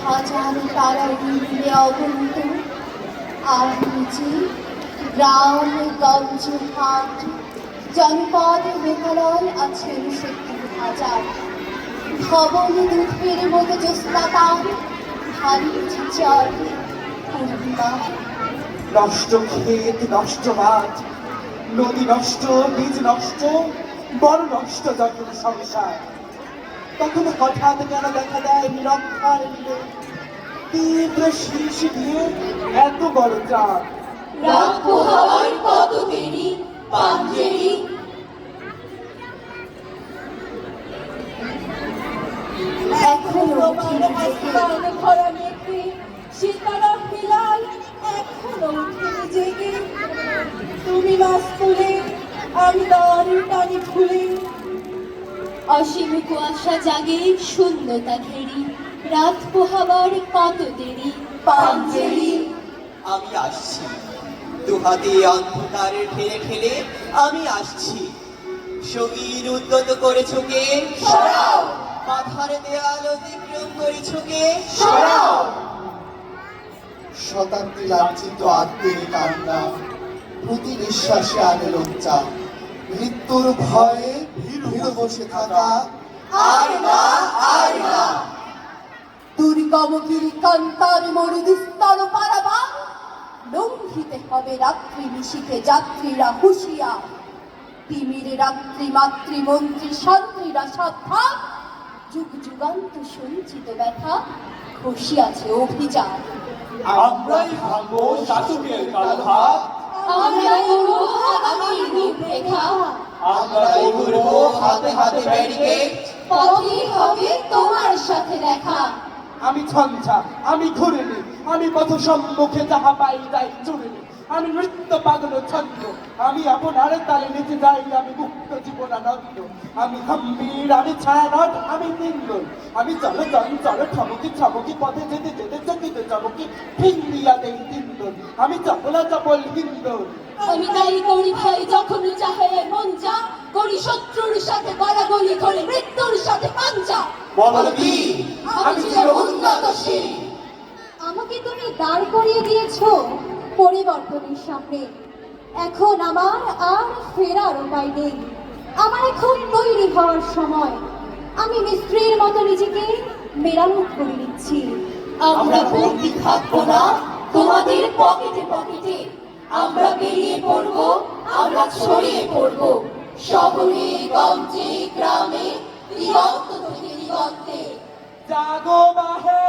হাজার তারা মিলে অগণিত, আর নিচে গ্রাম গঞ্জ হাট জনপদ মেঘালয় আছেন ৭০,০০০। ধবল দুধের মতো জ্যোৎস্না তার ভারী চল পূর্ণিমা। নষ্ট ক্ষেত, নষ্ট মাঠ, নদী নষ্ট, বীজ নষ্ট, বড় নষ্ট যখন সংসার। তখন হঠাৎ কেন দেখা দেয় নিরক্ষার মিলে তীব্র শীষ দিয়ে এত বড় চাঁদ। রাত পোহাবার কত দেরি পাঞ্জেরি। এখনো খরা মেঘে সীতারা ফিলাল এখনো উঠেনি জেগে। তুমি মাছ তুলে আমি দর টানি ফুলে। অসীম কুয়াশা জাগে শূন্যতা ঘেরি, রাত পোহাবার কত দেরি পাঞ্জেরি। আমি আসছি, দুহাতে অন্ধকারে ঠেলে ঠেলে আমি আসছি। সঙ্গীর উদ্যত করেছ কে? সরাও মাথার দেয়াল অতিক্রম করেছ কে? সরাও। শতাব্দী লাঞ্ছিত আত্মের কান্না, প্রতি নিঃশ্বাসে আনে লজ্জা। মৃত্যুর ভয়ে ভিড় বসে থাকা আর না আর না। দুর্গম গিরিকান্তার মরুদুস্তর পারাবার, লঙ্ঘিতে হবে রাত্রি নিশীথে যাত্রীরা হুঁশিয়ার। তিমির রাত্রি মাতৃমন্ত্রী শান্তিরা সাধ্যা, যুগ যুগান্ত সঞ্চিত ব্যথা খসিয়াছে অভিযান। আমরাই ভাঙবো শাসকের কালভাত, আমরা করব আগামীর রূপরেখা, আমরাই করব হাতে হাতে ব্যারিকেড। পথে হবে তোমার সাথে দেখা। আমি ঝঞ্ঝা, আমি ঘুরিনি, আমি পথ সম্মুখে যাহা পাই যাই চুরিনি। আমি নৃত্য পাগল ছন্দ, আমি আপনার তালে নিচে যাই, আমি মুক্ত জীবনানন্দ। আমি গম্ভীর, আমি ছায়ানট, আমি নিন্দন, আমি চল চঞ্চল ঠমকি ছমকি পথে যেতে যেতে চকিত চমকি হিন্দিয়া দেই তিন্দন। আমি চপলা চপল হিন্দন। আমি তাই করি ভাই যখন চাহে মন যা, করি শত্রুর সাথে গলাগলি করে মৃত্যুর সাথে পাঞ্জা। বলবি আমি ছিল উন্নতশীল। আমাকে তুমি দাঁড় করিয়ে দিয়েছো পরিবর্তনের সামনে। এখন আমার আর ফেরার উপায় নেই। আমার এখন তৈরি হওয়ার সময়। আমি মিস্ত্রির মতো নিজেকে মেরামত করে নিচ্ছি। আমরা বন্দি থাকবো না তোমাদের পকেটে পকেটে। আমরা বেরিয়ে পড়বো, আমরা ছড়িয়ে পড়বো শহরে গঞ্জে গ্রামে, দিগন্ত থেকে দিগন্তে। জাগো বাহে